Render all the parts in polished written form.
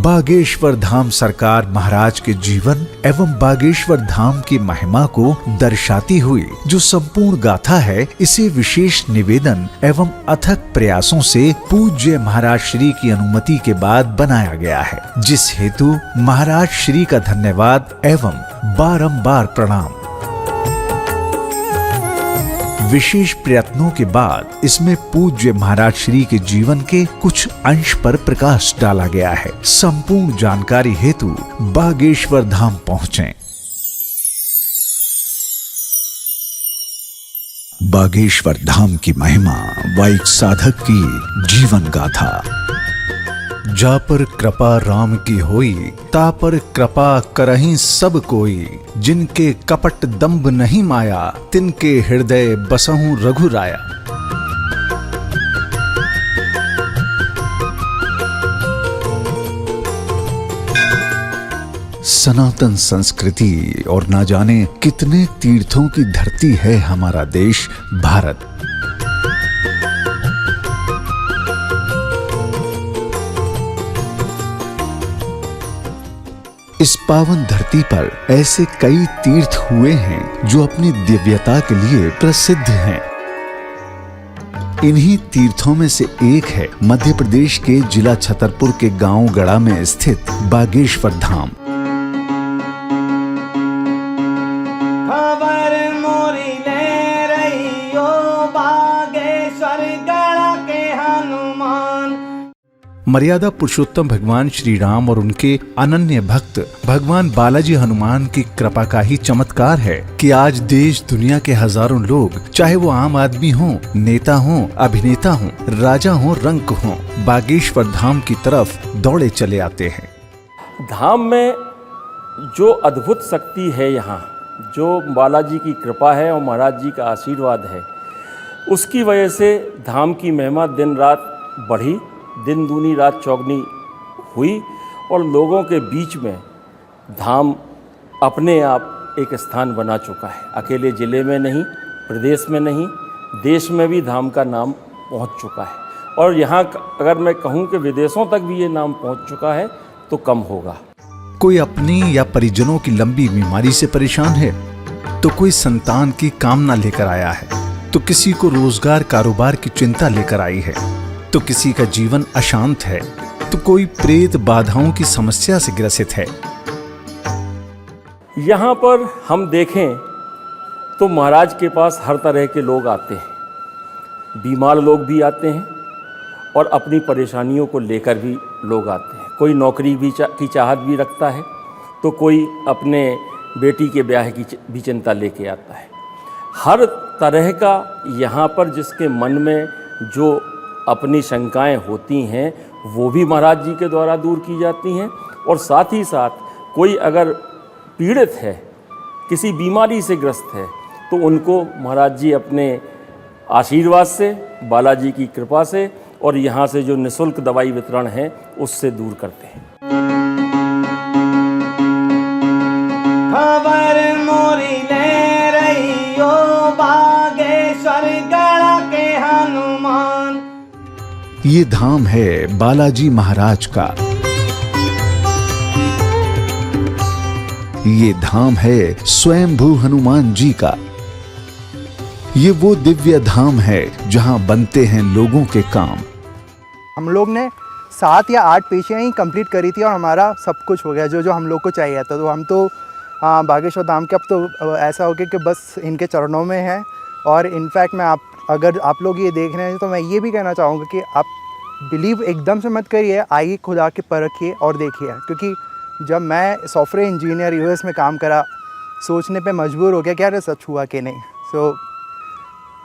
बागेश्वर धाम सरकार महाराज के जीवन एवं बागेश्वर धाम की महिमा को दर्शाती हुई जो संपूर्ण गाथा है, इसे विशेष निवेदन एवं अथक प्रयासों से पूज्य महाराज श्री की अनुमति के बाद बनाया गया है, जिस हेतु महाराज श्री का धन्यवाद एवं बारंबार प्रणाम। विशेष प्रयत्नों के बाद इसमें पूज्य महाराज श्री के जीवन के कुछ अंश पर प्रकाश डाला गया है। संपूर्ण जानकारी हेतु बागेश्वर धाम पहुँचें। बागेश्वर धाम की महिमा व एक साधक की जीवन गाथा। जा पर कृपा राम की होई, ता पर कृपा करहीं सब कोई। जिनके कपट दंभ नहीं माया, तिनके हृदय बसहु रघुराया। सनातन संस्कृति और ना जाने कितने तीर्थों की धरती है हमारा देश भारत। इस पावन धरती पर ऐसे कई तीर्थ हुए हैं जो अपनी दिव्यता के लिए प्रसिद्ध हैं। इन्हीं तीर्थों में से एक है मध्य प्रदेश के जिला छतरपुर के गांव गड़ा में स्थित बागेश्वर धाम। खबर मोरी ले रही हो बागेश्वर गड़ा के हनुमान। मर्यादा पुरुषोत्तम भगवान श्री राम और उनके अनन्य भक्त भगवान बालाजी हनुमान की कृपा का ही चमत्कार है कि आज देश दुनिया के हजारों लोग, चाहे वो आम आदमी हो, नेता हो, अभिनेता हो, राजा हो, रंक हो, बागेश्वर धाम की तरफ दौड़े चले आते हैं। धाम में जो अद्भुत शक्ति है, यहाँ जो बालाजी की कृपा है और महाराज जी का आशीर्वाद है, उसकी वजह से धाम की महिमा दिन रात बढ़ी, दिन दूनी रात चौगनी हुई और लोगों के बीच में धाम अपने आप एक स्थान बना चुका है। अकेले ज़िले में नहीं, प्रदेश में नहीं, देश में भी धाम का नाम पहुंच चुका है। और यहाँ अगर मैं कहूँ कि विदेशों तक भी ये नाम पहुंच चुका है तो कम होगा। कोई अपनी या परिजनों की लंबी बीमारी से परेशान है, तो कोई संतान की कामना लेकर आया है, तो किसी को रोजगार कारोबार की चिंता लेकर आई है, तो किसी का जीवन अशांत है, तो कोई प्रेत बाधाओं की समस्या से ग्रसित है। यहाँ पर हम देखें तो महाराज के पास हर तरह के लोग आते हैं, बीमार लोग भी आते हैं और अपनी परेशानियों को लेकर भी लोग आते हैं। कोई नौकरी की चाहत भी रखता है, तो कोई अपने बेटी के ब्याह की भी चिंता लेके आता है। हर तरह का यहाँ पर जिसके मन में जो अपनी शंकाएं होती हैं वो भी महाराज जी के द्वारा दूर की जाती हैं। और साथ ही साथ कोई अगर पीड़ित है, किसी बीमारी से ग्रस्त है, तो उनको महाराज जी अपने आशीर्वाद से, बालाजी की कृपा से और यहाँ से जो निःशुल्क दवाई वितरण है उससे दूर करते हैं। खबर मोरी ले रही हो बागेश्वर गड़ा के हनुमान। ये धाम है बालाजी महाराज का। ये धाम है स्वयंभू हनुमान जी का। ये वो दिव्य धाम है जहां बनते हैं लोगों के काम। हम लोग ने 7 या 8 पेशियाँ ही कंप्लीट करी थी और हमारा सब कुछ हो गया जो हम लोग को चाहिए था। तो हम तो बागेश्वर धाम के अब तो ऐसा हो गया कि बस इनके चरणों में है। और इनफैक्ट मैं अगर आप लोग ये देख रहे हैं तो मैं ये भी कहना चाहूँगा कि आप बिलीव एकदम से मत करिए, आइए खुदा के परखिए और देखिए। क्योंकि जब मैं सॉफ्टवेयर इंजीनियर यूएस में काम करा, सोचने पे मजबूर हो गया क्या ये सच हुआ कि नहीं। सो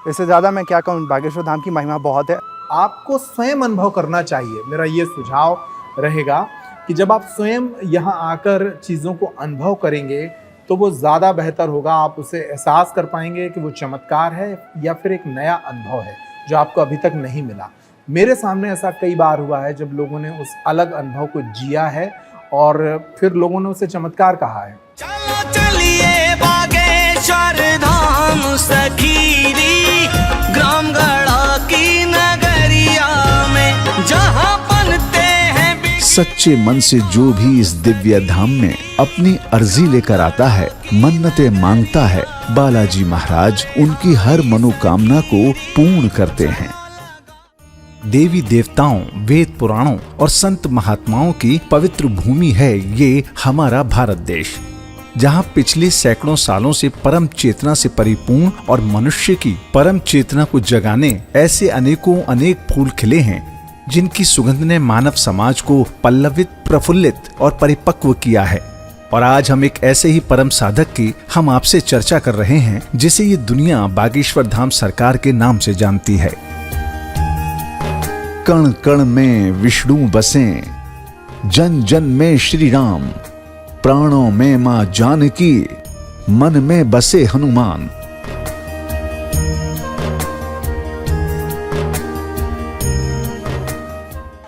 इससे ज़्यादा मैं क्या कहूँ, बागेश्वर धाम की महिमा बहुत है। आपको स्वयं अनुभव करना चाहिए। मेरा ये सुझाव रहेगा कि जब आप स्वयं यहाँ आकर चीज़ों को अनुभव करेंगे तो वो ज़्यादा बेहतर होगा। आप उसे एहसास कर पाएंगे कि वो चमत्कार है या फिर एक नया अनुभव है जो आपको अभी तक नहीं मिला। मेरे सामने ऐसा कई बार हुआ है जब लोगों ने उस अलग अनुभव को जिया है और फिर लोगों ने उसे चमत्कार कहा है। चलो चलिए बागेश्वर धाम सखीरी, ग्राम गड़ा की नगरिया में जहाँ बनते हैं सच्चे मन से जो भी इस दिव्य धाम में अपनी अर्जी लेकर आता है, मन्नतें मांगता है, बालाजी महाराज उनकी हर मनोकामना को पूर्ण करते हैं। देवी देवताओं, वेद पुराणों और संत महात्माओं की पवित्र भूमि है ये हमारा भारत देश, जहाँ पिछले सैकड़ों सालों से परम चेतना से परिपूर्ण और मनुष्य की परम चेतना को जगाने ऐसे अनेक फूल खिले हैं, जिनकी सुगंध ने मानव समाज को पल्लवित, प्रफुल्लित और परिपक्व किया है। और आज हम एक ऐसे ही परम साधक की हम आपसे चर्चा कर रहे हैं, जिसे ये दुनिया बागेश्वर धाम सरकार के नाम से जानती है। कण कण में विष्णु बसें, जन जन में श्री राम, प्राणों में मां जानकी, मन में बसे हनुमान।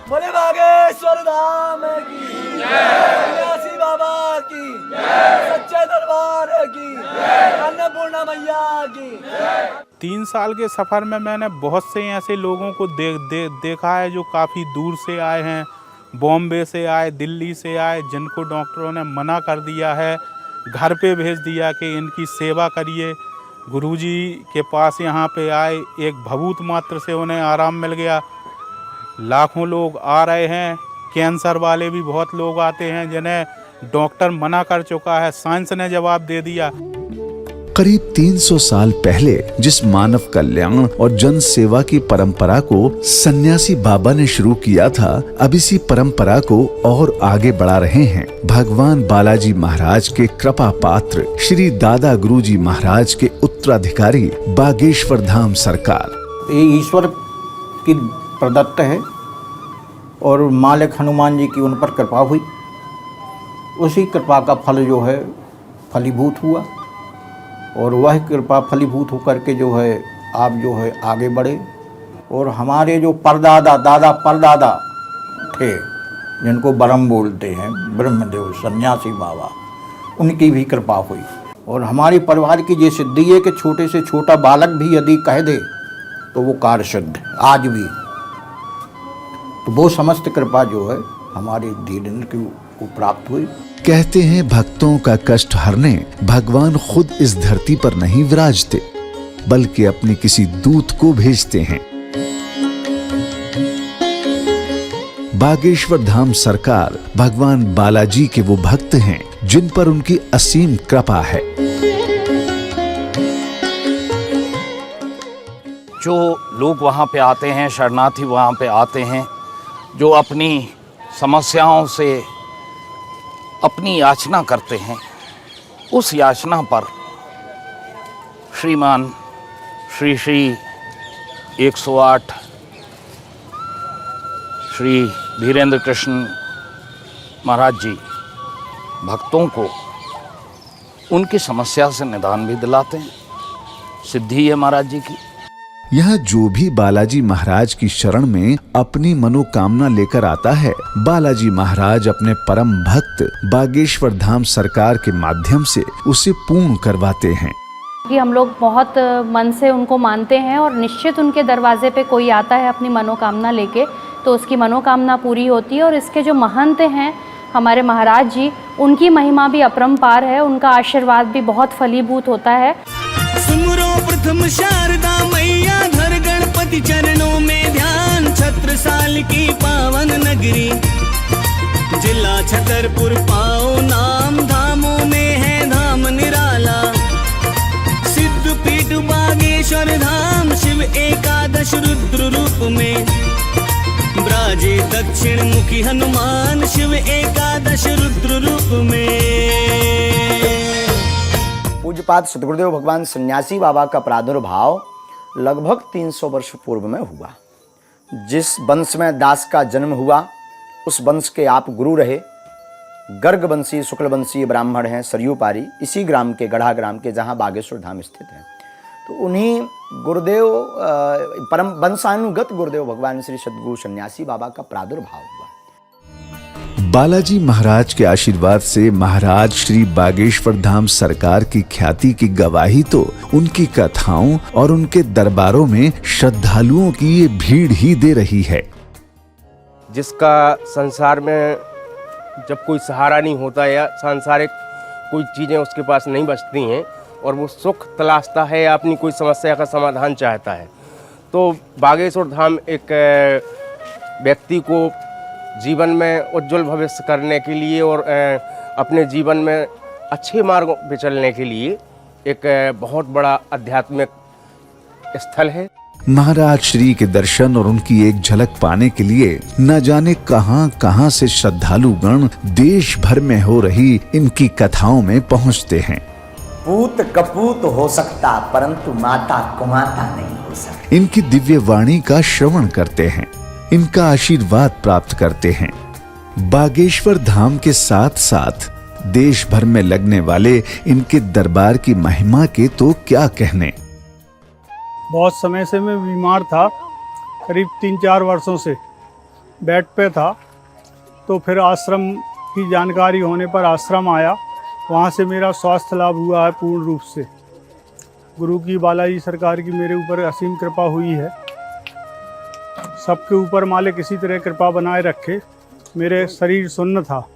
बोले बागेश्वर धाम की सन्यासी बाबा की, सच्चे दरबार की, अन्नपूर्णा मैया की। 3 साल के सफ़र में मैंने बहुत से ऐसे लोगों को देखा है जो काफ़ी दूर से आए हैं, बॉम्बे से आए, दिल्ली से आए, जिनको डॉक्टरों ने मना कर दिया है, घर पे भेज दिया कि इनकी सेवा करिए। गुरुजी के पास यहाँ पे आए, एक भभूत मात्र से उन्हें आराम मिल गया। लाखों लोग आ रहे हैं, कैंसर वाले भी बहुत लोग आते हैं जिन्हें डॉक्टर मना कर चुका है, साइंस ने जवाब दे दिया। करीब 300 साल पहले जिस मानव कल्याण और जन सेवा की परंपरा को सन्यासी बाबा ने शुरू किया था, अब इसी परंपरा को और आगे बढ़ा रहे हैं भगवान बालाजी महाराज के कृपा पात्र श्री दादा गुरुजी महाराज के उत्तराधिकारी बागेश्वर धाम सरकार। ये ईश्वर की प्रदत्त है और मालिक हनुमान जी की उन पर कृपा हुई, उसी कृपा का फल जो है फलीभूत हुआ और वह कृपा फलीभूत होकर के जो है आप जो है आगे बढ़े। और हमारे जो परदादा, दादा परदादा थे, जिनको ब्रह्म बोलते हैं, ब्रह्मदेव सन्यासी बाबा, उनकी भी कृपा हुई। और हमारे परिवार की ये सिद्धि है कि छोटे से छोटा बालक भी यदि कह दे तो वो कार्य सिद्ध आज भी। तो वो समस्त कृपा जो है हमारे धीरेन्द्र को प्राप्त हुई। कहते हैं भक्तों का कष्ट हरने भगवान खुद इस धरती पर नहीं विराजते, बल्कि अपने किसी दूत को भेजते हैं। बागेश्वर धाम सरकार भगवान बालाजी के वो भक्त हैं जिन पर उनकी असीम कृपा है। जो लोग वहाँ पे आते हैं, शरणार्थी वहाँ पे आते हैं, जो अपनी समस्याओं से अपनी याचना करते हैं, उस याचना पर श्रीमान श्री 108 श्री धीरेन्द्र कृष्ण महाराज जी भक्तों को उनकी समस्या से निदान भी दिलाते हैं। सिद्धि है महाराज जी की। यह जो भी बालाजी महाराज की शरण में अपनी मनोकामना लेकर आता है, बालाजी महाराज अपने परम भक्त बागेश्वर धाम सरकार के माध्यम से उसे पूर्ण करवाते हैं। कि हम लोग बहुत मन से उनको मानते हैं और निश्चित उनके दरवाजे पे कोई आता है अपनी मनोकामना लेके तो उसकी मनोकामना पूरी होती है। और इसके जो महंत हैं हमारे महाराज जी, उनकी महिमा भी अपरंपार है, उनका आशीर्वाद भी बहुत फलीभूत होता है। सुमरो प्रथम शारदा मैया, धर गणपति चरणों में ध्यान, छत्रसाल की पावन नगरी जिला छतरपुर पाओ नाम, धामों में है धाम निराला, सिद्ध पीठ बागेश्वर धाम, शिव एकादश रुद्र रूप में ब्राजे दक्षिण मुखी हनुमान, शिव एकादश रुद्र रूप में। पूज्यपाद सद्गुरुदेव भगवान सन्यासी बाबा का प्रादुर्भाव लगभग 300 वर्ष पूर्व में हुआ। जिस वंश में दास का जन्म हुआ उस वंश के आप गुरु रहे। गर्ग वंशी शुक्ल वंशीय ब्राह्मण हैं सरयू पारी, इसी ग्राम के गढ़ा ग्राम के जहाँ बागेश्वर धाम स्थित है। तो उन्हीं गुरुदेव परम वंशानुगत गुरुदेव भगवान श्री सद्गुरु सन्यासी बाबा का प्रादुर्भाव हुआ। बालाजी महाराज के आशीर्वाद से महाराज श्री बागेश्वर धाम सरकार की ख्याति की गवाही तो उनकी कथाओं और उनके दरबारों में श्रद्धालुओं की ये भीड़ ही दे रही है। जिसका संसार में जब कोई सहारा नहीं होता या सांसारिक कोई चीज़ें उसके पास नहीं बचती हैं और वो सुख तलाशता है या अपनी कोई समस्या का समाधान चाहता है, तो बागेश्वर धाम एक व्यक्ति को जीवन में उज्जवल भविष्य करने के लिए और अपने जीवन में अच्छे मार्गों पर चलने के लिए एक बहुत बड़ा आध्यात्मिक स्थल है। महाराज श्री के दर्शन और उनकी एक झलक पाने के लिए न जाने कहां कहां से श्रद्धालु गण देश भर में हो रही इनकी कथाओं में पहुंचते हैं। पूत कपूत हो सकता परंतु माता कुमाता नहीं हो सकती। इनकी दिव्य वाणी का श्रवण करते हैं, इनका आशीर्वाद प्राप्त करते हैं। बागेश्वर धाम के साथ साथ देश भर में लगने वाले इनके दरबार की महिमा के तो क्या कहने। बहुत समय से मैं बीमार था, करीब 3-4 वर्षों से बेड पे था, तो फिर आश्रम की जानकारी होने पर आश्रम आया, वहाँ से मेरा स्वास्थ्य लाभ हुआ है पूर्ण रूप से। गुरु की बालाजी सरकार की मेरे ऊपर असीम कृपा हुई है। सबके ऊपर मालिक इसी तरह कृपा बनाए रखे। मेरे शरीर सुन्न था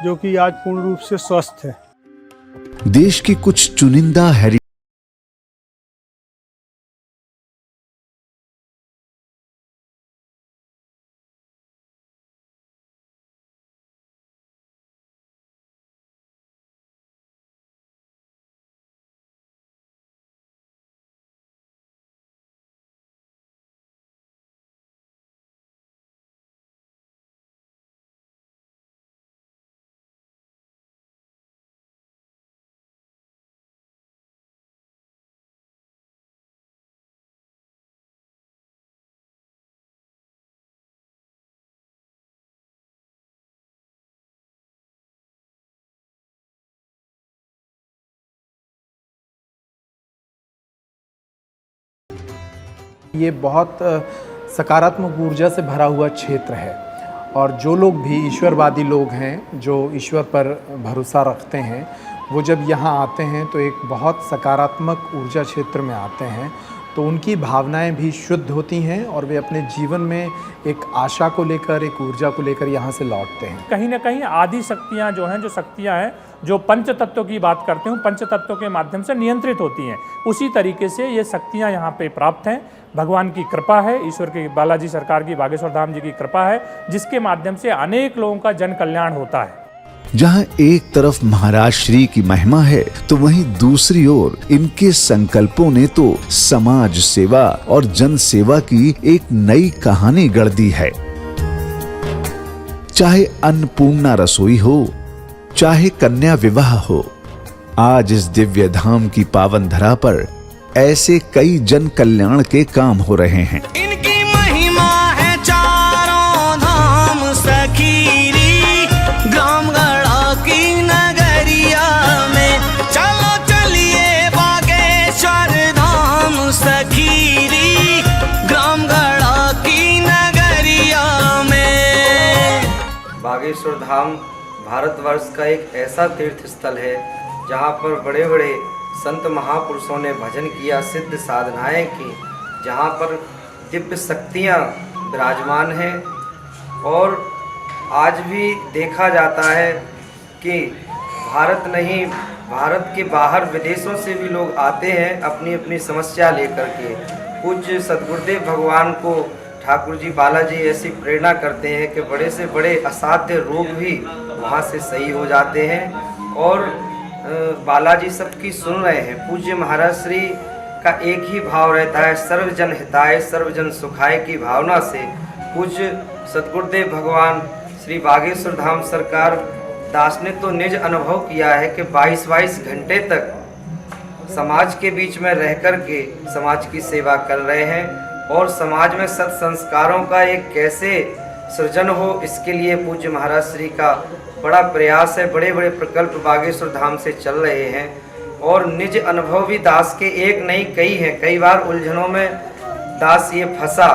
जो कि आज पूर्ण रूप से स्वस्थ है। देश की कुछ चुनिंदा ये बहुत सकारात्मक ऊर्जा से भरा हुआ क्षेत्र है और जो लोग भी ईश्वरवादी लोग हैं, जो ईश्वर पर भरोसा रखते हैं, वो जब यहाँ आते हैं तो एक बहुत सकारात्मक ऊर्जा क्षेत्र में आते हैं, तो उनकी भावनाएं भी शुद्ध होती हैं और वे अपने जीवन में एक आशा को लेकर, एक ऊर्जा को लेकर यहाँ से लौटते हैं। कहीं ना कहीं आदि शक्तियाँ जो हैं, जो शक्तियाँ हैं जो पंच तत्वों की बात करते हैं, पंच तत्वों के माध्यम से नियंत्रित होती हैं, उसी तरीके से ये शक्तियाँ यहाँ पे प्राप्त हैं। भगवान की कृपा है, ईश्वर की बालाजी सरकार की बागेश्वर धाम जी की कृपा है, जिसके माध्यम से अनेक लोगों का जन कल्याण होता है। जहां एक तरफ महाराज श्री की महिमा है तो वहीं दूसरी ओर इनके संकल्पों ने तो समाज सेवा और जन सेवा की एक नई कहानी गढ़ दी है। चाहे अन्नपूर्णा रसोई हो, चाहे कन्या विवाह हो, आज इस दिव्य धाम की पावन धरा पर ऐसे कई जन कल्याण के काम हो रहे हैं। इनकी महिमा है चारों धाम सखीरी, ग्रामगढ़ा की नगरिया में। चलो चलिए बागेश्वर धाम सखीरी, ग्रामगढ़ा की नगरिया में। बागेश्वर धाम भारतवर्ष का एक ऐसा तीर्थ स्थल है जहाँ पर बड़े बड़े संत महापुरुषों ने भजन किया, सिद्ध साधनाएं की, जहाँ पर दिव्य शक्तियाँ विराजमान हैं। और आज भी देखा जाता है कि भारत नहीं, भारत के बाहर विदेशों से भी लोग आते हैं अपनी अपनी समस्या लेकर के। पूज्य सद्गुरुदेव भगवान को ठाकुर जी बालाजी ऐसी प्रेरणा करते हैं कि बड़े से बड़े असाध्य रोग भी वहाँ से सही हो जाते हैं और बालाजी सबकी सुन रहे हैं। पूज्य महाराज श्री का एक ही भाव रहता है, सर्वजन हिताय सर्वजन सुखाय की भावना से पूज्य सद्गुरुदेव भगवान श्री बागेश्वर धाम सरकार दास ने तो निज अनुभव किया है कि 22-22 घंटे तक समाज के बीच में रह कर के समाज की सेवा कर रहे हैं और समाज में सत् संस्कारों का एक कैसे सृजन हो, इसके लिए पूज्य महाराज श्री का बड़ा प्रयास है। बड़े बड़े प्रकल्प बागेश्वर धाम से चल रहे हैं और निज अनुभव भी दास के एक नहीं कई हैं। कई बार उलझनों में दास ये फंसा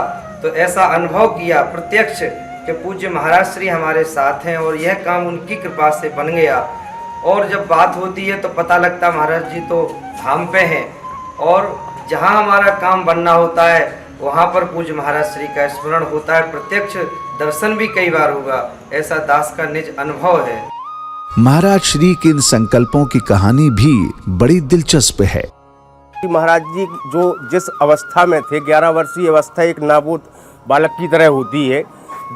तो ऐसा अनुभव किया प्रत्यक्ष कि पूज्य महाराज श्री हमारे साथ हैं और यह काम उनकी कृपा से बन गया। और जब बात होती है तो पता लगता महाराज जी तो धाम पे हैं और जहाँ हमारा काम बनना होता है वहाँ पर पूज्य महाराज श्री का स्मरण होता है। प्रत्यक्ष दर्शन भी कई बार हुआ, ऐसा दास का निज अनुभव है। महाराज श्री के इन संकल्पों की कहानी भी बड़ी दिलचस्प है। महाराज जी जो जिस अवस्था में थे, 11 वर्षीय अवस्था एक नाबूद बालक की तरह होती है,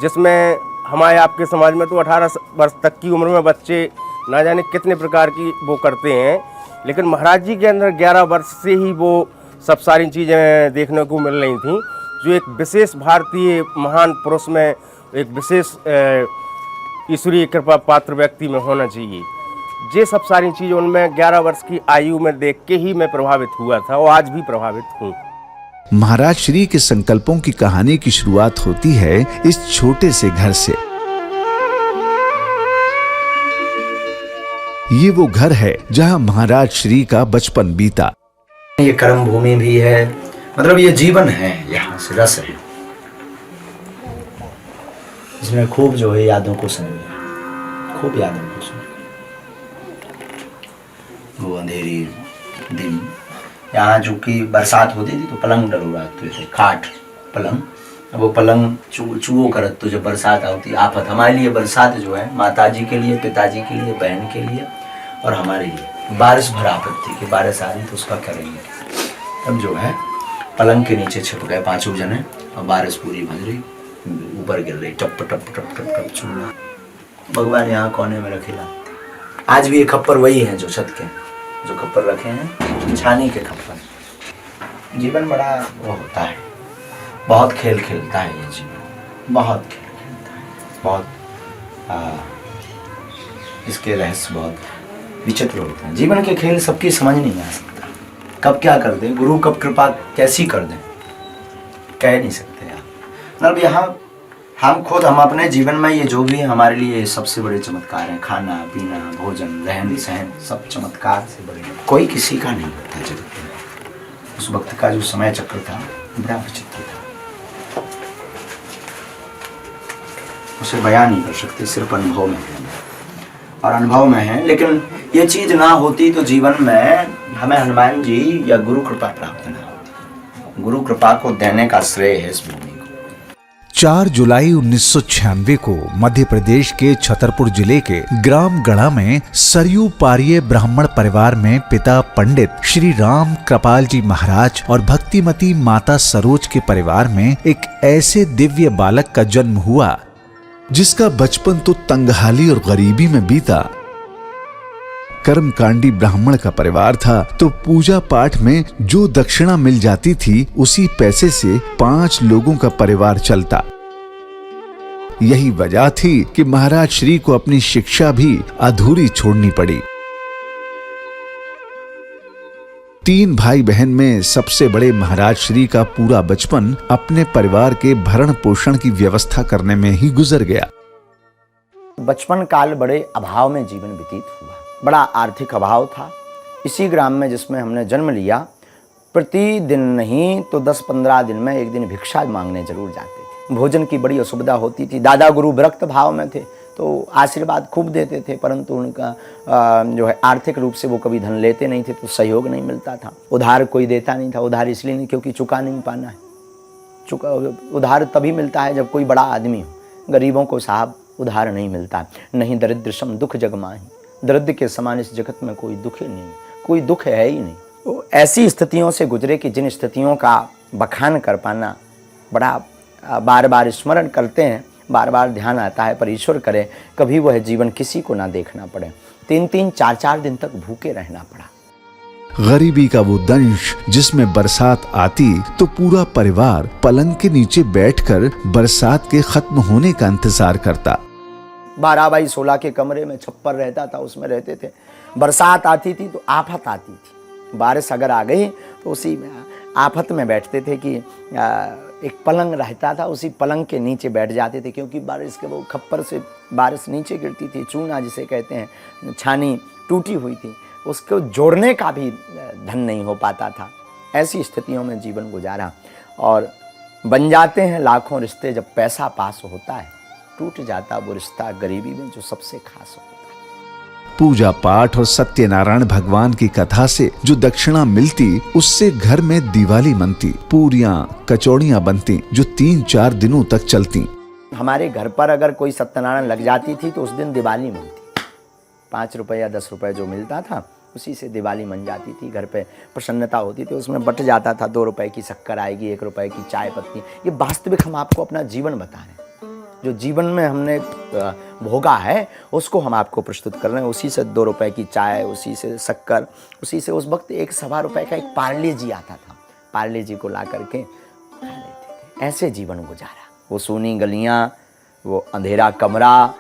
जिसमें हमारे आपके समाज में तो 18 वर्ष तक की उम्र में बच्चे ना जाने कितने प्रकार की वो करते हैं, लेकिन महाराज जी के अंदर 11 वर्ष से ही वो सब सारी चीज़ें देखने को मिल रही थीं, जो एक विशेष भारतीय महान पुरुष में एक विशेष ईश्वरीय कृपा पात्र व्यक्ति में होना चाहिए। ये सब सारी चीज़ें उनमें 11 वर्ष की आयु में देख के ही मैं प्रभावित हुआ था और आज भी प्रभावित हूँ। महाराज श्री के संकल्पों की कहानी की शुरुआत होती है इस छोटे से घर से। ये वो घर है जहां महाराज श्री का बचपन बीता। ये कर्म भूमि भी है, मतलब ये जीवन है, यहाँ से रस है, इसमें खूब जो है यादों को सुनिए, खूब यादों को सुनिए। वो अंधेरी दिन, यहाँ चूंकि बरसात होती थी तो पलंग डलवाते थे, खाट पलंग। अब वो पलंग चूहो करत, तो जब बरसात आती आफत, हमारे लिए बरसात जो है माताजी के लिए, पिताजी के लिए, बहन के लिए और हमारे लिए बारिश भर आपत्ति की, बारिश आ रही तो उसका करेंगे। तब जो है पलंग के नीचे छिप गए 5 जने और बारिश पूरी भज रही, ऊपर गिर रही, टप टप टप टप टप चूना। भगवान यहाँ कोने में रखेला। आज भी ये खप्पर वही है जो छत के, जो खप्पर रखे हैं, छानी के खप्पर। जीवन बड़ा वो होता है, बहुत खेल खेलता है ये जीवन, बहुत खेल खेलता है, बहुत इसके रहस्य बहुत विचित्र होते हैं। जीवन के खेल सबकी समझ नहीं आ सकता, कब क्या कर दें, गुरु कब कृपा कैसी कर दें, कह नहीं सकते यार। मतलब यहाँ हम अपने जीवन में ये जो भी है हमारे लिए सबसे बड़े चमत्कार हैं। खाना पीना, भोजन, रहन सहन, सब चमत्कार से बड़े, कोई किसी का नहीं होता जगत में। उस वक्त का जो समय चक्र था बड़ा विचित्र था, उसे बयान नहीं कर सकते, सिर्फ अनुभव में है और अनुभव में है। लेकिन ये चीज ना होती तो जीवन में हमें हनुमान जी या गुरु कृपा प्राप्त ना होती। गुरु कृपा को देने का श्रेय है इस भूमि को। 4 जुलाई 1996 को मध्य प्रदेश के छतरपुर जिले के ग्राम गढ़ा में सरयू पारिये ब्राह्मण परिवार में पिता पंडित श्री राम कृपाल जी महाराज और भक्तिमती माता सरोज के परिवार में एक ऐसे दिव्य बालक का जन्म हुआ जिसका बचपन तो तंगहाली और गरीबी में बीता। कर्मकांडी ब्राह्मण का परिवार था तो पूजा पाठ में जो दक्षिणा मिल जाती थी उसी पैसे से 5 लोगों का परिवार चलता। यही वजह थी कि महाराज श्री को अपनी शिक्षा भी अधूरी छोड़नी पड़ी। 3 भाई बहन में सबसे बड़े महाराज श्री का पूरा बचपन अपने परिवार के भरण पोषण की व्यवस्था करने में ही गुजर गया। बचपन काल बड़े अभाव में जीवन व्यतीत हुआ, बड़ा आर्थिक अभाव था। इसी ग्राम में जिसमें हमने जन्म लिया, प्रतिदिन नहीं तो 10-15 दिन में एक दिन भिक्षा मांगने जरूर जाते थे। भोजन की बड़ी असुविधा होती थी। दादा गुरु विरक्त भाव में थे तो आशीर्वाद खूब देते थे, परंतु उनका जो है आर्थिक रूप से वो कभी धन लेते नहीं थे तो सहयोग नहीं मिलता था। उधार कोई देता नहीं था, उधार इसलिए नहीं क्योंकि चुका नहीं पाना है। उधार तभी मिलता है जब कोई बड़ा आदमी हो। गरीबों को साहब उधार नहीं मिलता। नहीं दरिद्र सम दुख जग माही, दरिद्र के समान इस जगत में कोई दुख ही नहीं, कोई दुख है ही नहीं। तो ऐसी स्थितियों से गुजरे कि जिन स्थितियों का बखान कर पाना बड़ा बार बार स्मरण करते हैं, बार बार ध्यान आता है, पर ईश्वर करे कभी वह जीवन किसी को ना देखना पड़े। 3-3, 4-4 दिन तक भूखे रहना पड़ा। गरीबी का वो दंश जिसमें बरसात आती तो पूरा परिवार पलंग के नीचे बैठकर बरसात के खत्म होने का इंतजार करता। 12x16 के कमरे में छप्पर रहता था, उसमें रहते थे। बरसात आती थी तो आफत आती थी। बारिश अगर आ गई तो उसी में आफत में बैठते थे कि एक पलंग रहता था, उसी पलंग के नीचे बैठ जाते थे, क्योंकि बारिश के वो खप्पर से बारिश नीचे गिरती थी। चूना जिसे कहते हैं, छानी टूटी हुई थी, उसको जोड़ने का भी धन नहीं हो पाता था। ऐसी स्थितियों में जीवन गुजारा और बन जाते हैं लाखों रिश्ते जब पैसा पास होता है। टूट जाता वो रिश्ता गरीबी में जो सबसे खास होता है। पूजा पाठ और सत्यनारायण भगवान की कथा से जो दक्षिणा मिलती उससे घर में दिवाली मनती, पूरियां कचौड़ियां बनती जो 3-4 दिनों तक चलती। हमारे घर पर अगर कोई सत्यनारायण लग जाती थी तो उस दिन दिवाली मनती। 5 रुपये या 10 रुपये जो मिलता था उसी से दिवाली मन जाती थी। घर पे प्रसन्नता होती थी, उसमें बट जाता था। 2 रुपए की शक्कर आएगी, 1 रुपए की चाय पत्ती। ये वास्तविक हम आपको अपना जीवन बता रहे हैं, जो जीवन में हमने भोगा है उसको हम आपको प्रस्तुत कर रहे हैं। उसी से 2 रुपए की चाय, उसी से शक्कर, उसी से उस वक्त 1 रुपए का एक पार्ले जी आता था, पार्ले जी को ला करके खा लेते थे। ऐसे जीवन गुजारा। वो सूनी गलियां, वो अंधेरा कमरा,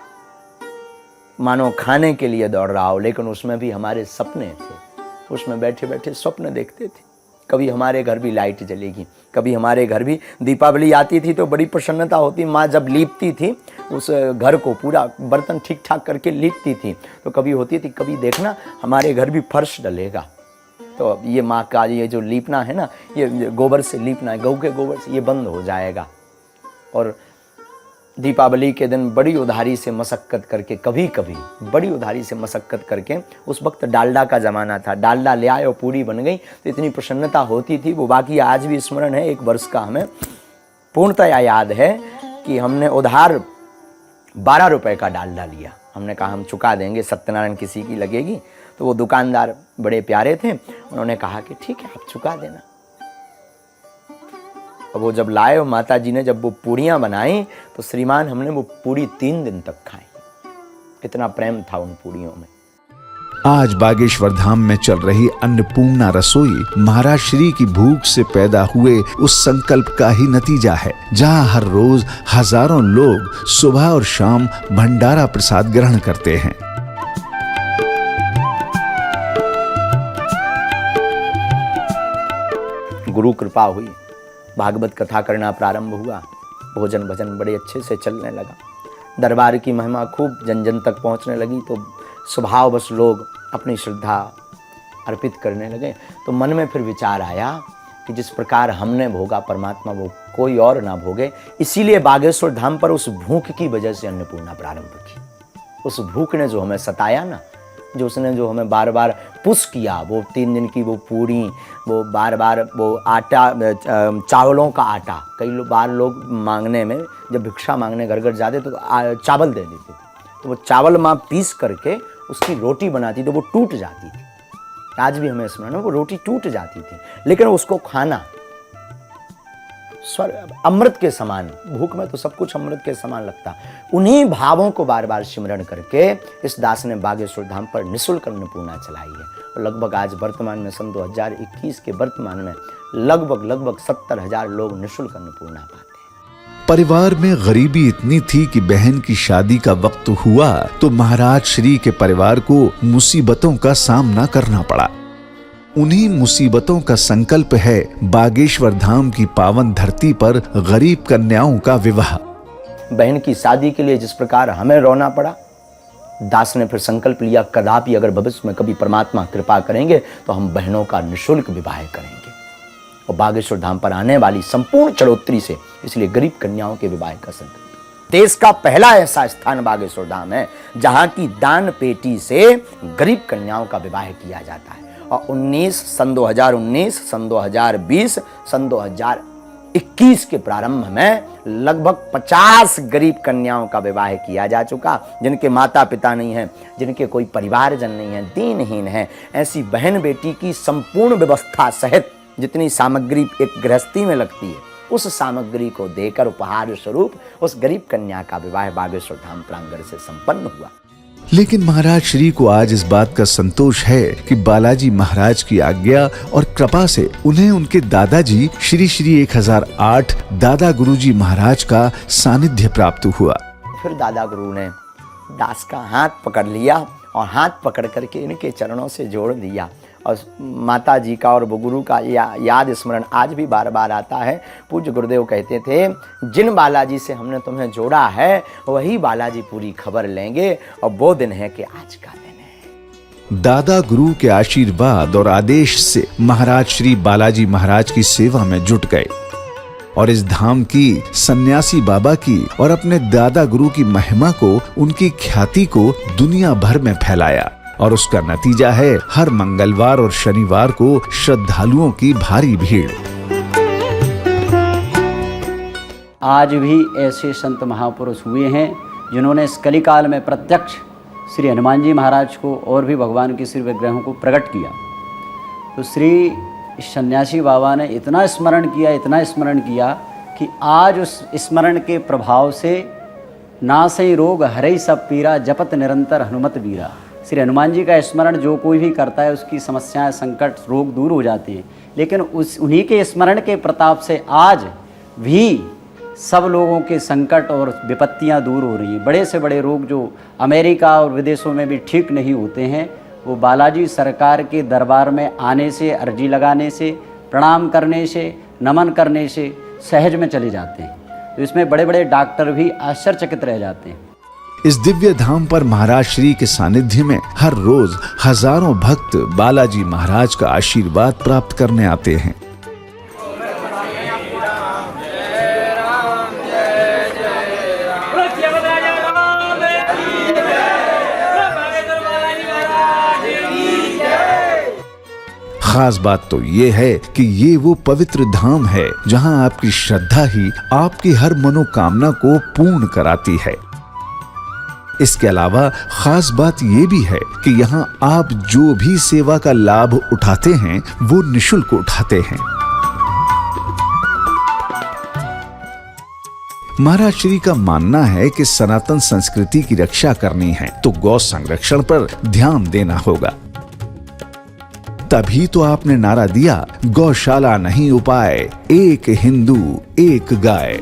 मानो खाने के लिए दौड़ रहा हो, लेकिन उसमें भी हमारे सपने थे। उसमें बैठे बैठे स्वप्न देखते थे। कभी हमारे घर भी लाइट जलेगी, कभी हमारे घर भी दीपावली आती थी तो बड़ी प्रसन्नता होती। माँ जब लीपती थी उस घर को, पूरा बर्तन ठीक ठाक करके लीपती थी, तो कभी होती थी कभी देखना हमारे घर भी फर्श डलेगा। तो ये माँ का ये जो लीपना है ना, ये गोबर से लीपना है, गऊ के गोबर से, ये बंद हो जाएगा। और दीपावली के दिन बड़ी उधारी से मशक्कत करके, कभी कभी बड़ी उधारी से मशक्कत करके, उस वक्त डालडा का ज़माना था, डालडा ले आए और पूरी बन गई तो इतनी प्रसन्नता होती थी। वो बाकी आज भी स्मरण है। 1 वर्ष का हमें पूर्णतया याद है कि हमने उधार 12 रुपए का डालडा लिया। हमने कहा हम चुका देंगे, सत्यनारायण किसी की लगेगी। तो वो दुकानदार बड़े प्यारे थे, उन्होंने कहा कि ठीक है आप चुका देना। अब वो जब लाए और माता जी ने जब वो पूड़ियाँ बनाई तो श्रीमान हमने वो पूड़ी 3 दिन तक खाई। इतना प्रेम था उन पूड़ियों में। आज बागेश्वर धाम में चल रही अन्नपूर्णा रसोई महाराज श्री की भूख से पैदा हुए उस संकल्प का ही नतीजा है, जहां हर रोज हजारों लोग सुबह और शाम भंडारा प्रसाद ग्रहण करते हैं। गुरु कृपा हुई, भागवत कथा करना प्रारंभ हुआ, भोजन भजन बड़े अच्छे से चलने लगा, दरबार की महिमा खूब जन जन तक पहुंचने लगी। तो स्वभाववश लोग अपनी श्रद्धा अर्पित करने लगे। तो मन में फिर विचार आया कि जिस प्रकार हमने भोगा परमात्मा वो कोई और ना भोगे। इसीलिए बागेश्वर धाम पर उस भूख की वजह से अन्नपूर्णा प्रारंभ की। उस भूख ने जो हमें सताया ना, जो उसने जो हमें बार बार पुश किया, वो 3 दिन की वो पूरी, वो बार बार वो आटा, चावलों का आटा, कई बार लोग मांगने में, जब भिक्षा मांगने घर घर जाते तो चावल दे देते थे, तो वो चावल माँ पीस करके उसकी रोटी बनाती तो वो टूट जाती थी। आज भी हमें स्मरण है, वो रोटी टूट जाती थी, लेकिन उसको खाना अमृत के समान, भूख में तो सब कुछ अमृत के समान लगता। उन्हीं भावों को बार बार सिमरण करके इस दास ने बागेश्वर धाम पर निःशुल्क अन्नपूर्णा चलाई है। और लगभग आज वर्तमान में सन 2021 के वर्तमान में लगभग 70,000 लोग निःशुल्क अन्नपूर्णा पाते हैं। परिवार में गरीबी इतनी थी कि बहन की शादी का वक्त हुआ तो महाराज श्री के परिवार को मुसीबतों का सामना करना पड़ा। उन्हीं मुसीबतों का संकल्प है बागेश्वर धाम की पावन धरती पर गरीब कन्याओं का विवाह। बहन की शादी के लिए जिस प्रकार हमें रोना पड़ा, दास ने फिर संकल्प लिया कदापि अगर भविष्य में कभी परमात्मा कृपा करेंगे तो हम बहनों का निःशुल्क विवाह करेंगे। और बागेश्वर धाम पर आने वाली संपूर्ण चढ़ोतरी से इसलिए गरीब कन्याओं के विवाह का संकल्प। देश का पहला ऐसा स्थान बागेश्वर धाम है जहां की दान पेटी से गरीब कन्याओं का विवाह किया जाता है। और सन 2019, सन 2020, सन 2021 के प्रारंभ में लगभग 50 गरीब कन्याओं का विवाह किया जा चुका, जिनके माता पिता नहीं हैं, जिनके कोई परिवारजन नहीं है, दीनहीन है। ऐसी बहन बेटी की संपूर्ण व्यवस्था सहित जितनी सामग्री एक गृहस्थी में लगती है, उस सामग्री को देकर उपहार स्वरूप उस गरीब कन्या का विवाह बागेश्वर धाम प्रांगण से संपन्न हुआ। लेकिन महाराज श्री को आज इस बात का संतोष है कि बालाजी महाराज की आज्ञा और कृपा से उन्हें उनके दादाजी श्री 1008 दादा गुरुजी महाराज का सानिध्य प्राप्त हुआ। फिर दादा गुरु ने दास का हाथ पकड़ लिया और हाथ पकड़ करके इनके चरणों से जोड़ दिया। और माता जी का और वो गुरु का याद स्मरण आज भी बार बार आता है। पूज्य गुरुदेव कहते थे, जिन बालाजी से हमने तुम्हें जोड़ा है वही बालाजी पूरी खबर लेंगे, और वो दिन है कि आज का दिन है। दादा गुरु के आशीर्वाद और आदेश से महाराज श्री बालाजी महाराज की सेवा में जुट गए और इस धाम की, सन्यासी बाबा की और अपने दादा गुरु की महिमा को, उनकी ख्याति को दुनिया भर में फैलाया। और उसका नतीजा है हर मंगलवार और शनिवार को श्रद्धालुओं की भारी भीड़। आज भी ऐसे संत महापुरुष हुए हैं जिन्होंने इस कलिकाल में प्रत्यक्ष श्री हनुमान जी महाराज को और भी भगवान के श्री विग्रहों को प्रकट किया। तो श्री सन्यासी बाबा ने इतना स्मरण किया कि आज उस स्मरण के प्रभाव से नासई रोग हरई सब पीरा जपत निरंतर हनुमत वीरा। श्री हनुमान जी का स्मरण जो कोई भी करता है उसकी समस्याएं, संकट, रोग दूर हो जाते हैं। लेकिन उन्हीं के स्मरण के प्रताप से आज भी सब लोगों के संकट और विपत्तियां दूर हो रही हैं। बड़े से बड़े रोग जो अमेरिका और विदेशों में भी ठीक नहीं होते हैं, वो बालाजी सरकार के दरबार में आने से, अर्जी लगाने से, प्रणाम करने से, नमन करने से सहज में चले जाते हैं। तो इसमें बड़े बड़े डॉक्टर भी आश्चर्यचकित रह जाते हैं। इस दिव्य धाम पर महाराज श्री के सानिध्य में हर रोज हजारों भक्त बालाजी महाराज का आशीर्वाद प्राप्त करने आते हैं। खास बात तो ये है कि ये वो पवित्र धाम है जहां आपकी श्रद्धा ही आपकी हर मनोकामना को पूर्ण कराती है। इसके अलावा खास बात ये भी है कि यहाँ आप जो भी सेवा का लाभ उठाते हैं वो निःशुल्क उठाते हैं। महाराज श्री का मानना है कि सनातन संस्कृति की रक्षा करनी है तो गौ संरक्षण पर ध्यान देना होगा। तभी तो आपने नारा दिया, गौशाला नहीं उपाय, एक हिंदू एक गाय।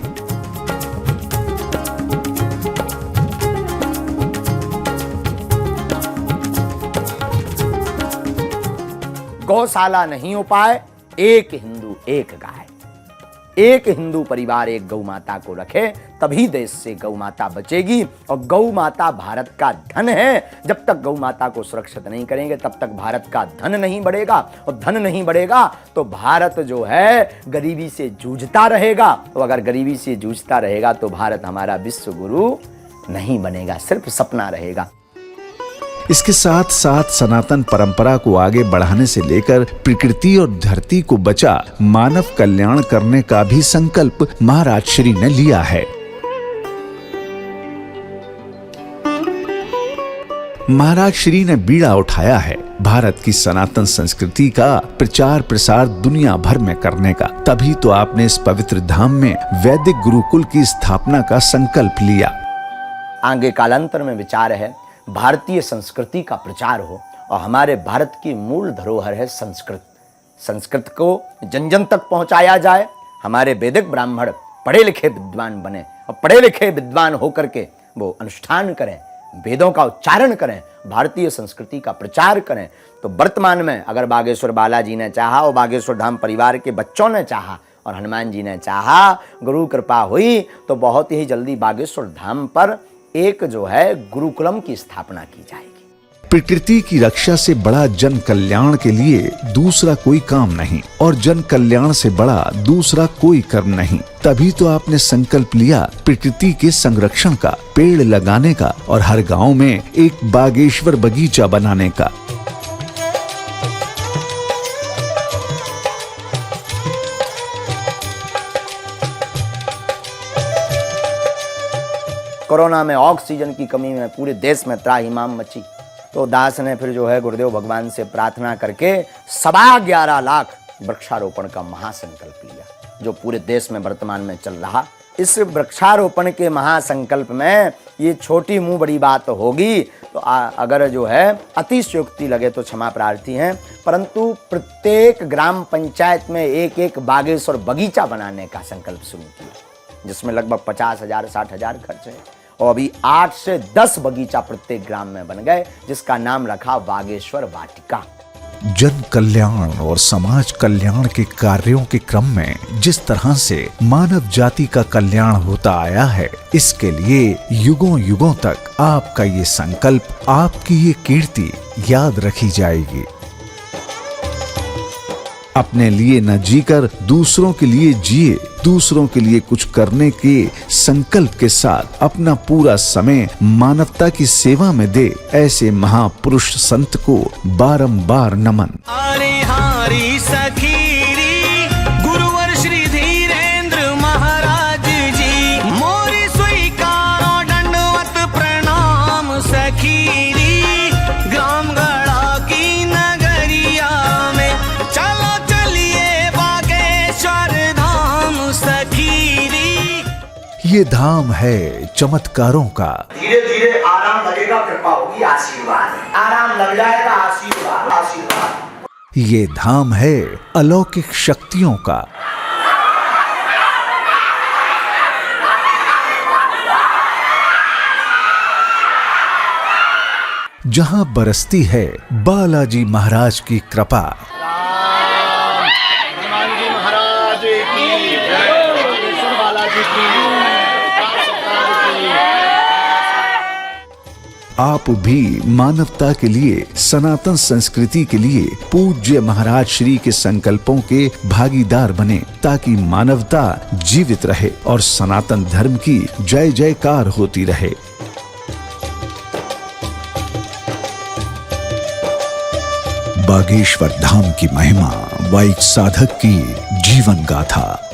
गौशाला नहीं उपाय, एक हिंदू एक गाय। एक हिंदू परिवार एक गौ माता को रखे तभी देश से गौ माता बचेगी। और गौ माता भारत का धन है। जब तक गौ माता को सुरक्षित नहीं करेंगे तब तक भारत का धन नहीं बढ़ेगा, और धन नहीं बढ़ेगा तो भारत जो है गरीबी से जूझता रहेगा। तो अगर गरीबी से जूझता रहेगा तो भारत हमारा विश्व गुरु नहीं बनेगा, सिर्फ सपना रहेगा। इसके साथ साथ सनातन परंपरा को आगे बढ़ाने से लेकर प्रकृति और धरती को बचा मानव कल्याण करने का भी संकल्प महाराज श्री ने लिया है। महाराज श्री ने बीड़ा उठाया है भारत की सनातन संस्कृति का प्रचार प्रसार दुनिया भर में करने का। तभी तो आपने इस पवित्र धाम में वैदिक गुरुकुल की स्थापना का संकल्प लिया। आगे कालांतर में विचार है भारतीय संस्कृति का प्रचार हो, और हमारे भारत की मूल धरोहर है संस्कृत। संस्कृत को जन जन तक पहुंचाया जाए। हमारे वैदिक ब्राह्मण पढ़े लिखे विद्वान बने, और पढ़े लिखे विद्वान होकर के वो अनुष्ठान करें, वेदों का उच्चारण करें, भारतीय संस्कृति का प्रचार करें। तो वर्तमान में अगर बागेश्वर बालाजी ने चाहा और बागेश्वर धाम परिवार के बच्चों ने चाहा और हनुमान जी ने चाहा, गुरु कृपा हुई तो बहुत ही जल्दी बागेश्वर धाम पर एक जो है गुरुकुलम की स्थापना की जाएगी। प्रकृति की रक्षा से बड़ा जन कल्याण के लिए दूसरा कोई काम नहीं, और जन कल्याण से बड़ा दूसरा कोई कर्म नहीं। तभी तो आपने संकल्प लिया प्रकृति के संरक्षण का, पेड़ लगाने का, और हर गांव में एक बागेश्वर बगीचा बनाने का। कोरोना में ऑक्सीजन की कमी में पूरे देश में त्राहिमाम मची। तो दास ने फिर जो है गुरुदेव भगवान से प्रार्थना करके 11.25 लाख वृक्षारोपण का महासंकल्प लिया, जो पूरे देश में वर्तमान में चल रहा। इस वृक्षारोपण के महासंकल्प में ये छोटी मुंह बड़ी बात होगी तो अगर जो है अतिशयोक्ति लगे तो क्षमा प्रार्थी हैं, परंतु प्रत्येक ग्राम पंचायत में एक एक बागेश्वर बगीचा बनाने का संकल्प शुरू किया, जिसमें लगभग 50,000 60,000 खर्च है। और अभी 8 से 10 बगीचा प्रत्येक ग्राम में बन गए, जिसका नाम रखा बागेश्वर वाटिका। जन कल्याण और समाज कल्याण के कार्यों के क्रम में जिस तरह से मानव जाति का कल्याण होता आया है, इसके लिए युगों युगों तक आपका ये संकल्प, आपकी ये कीर्ति याद रखी जाएगी। अपने लिए न जीकर दूसरों के लिए जिए, दूसरों के लिए कुछ करने के संकल्प के साथ अपना पूरा समय मानवता की सेवा में दे, ऐसे महापुरुष संत को बारंबार नमन। हरि सखीरी गुरुवर श्री धीरेन्द्र महाराज जी सखीरी ग्राम गढ़ा की नगरिया में। चलो चलिए बागेश्वर धाम सखीरी। ये धाम है चमत्कारों का। धीरे धीरे आराम लगेगा, कृपा होगी, आशीर्वाद है। आराम लग जाएगा, आशीर्वाद आशीर्वाद। ये धाम है अलौकिक शक्तियों का। जहां बरसती है बालाजी महाराज की कृपा। आप भी मानवता के लिए, सनातन संस्कृति के लिए पूज्य महाराज श्री के संकल्पों के भागीदार बने, ताकि मानवता जीवित रहे और सनातन धर्म की जय जयकार होती रहे। बागेश्वर धाम की महिमा, वाइक साधक की जीवन गाथा।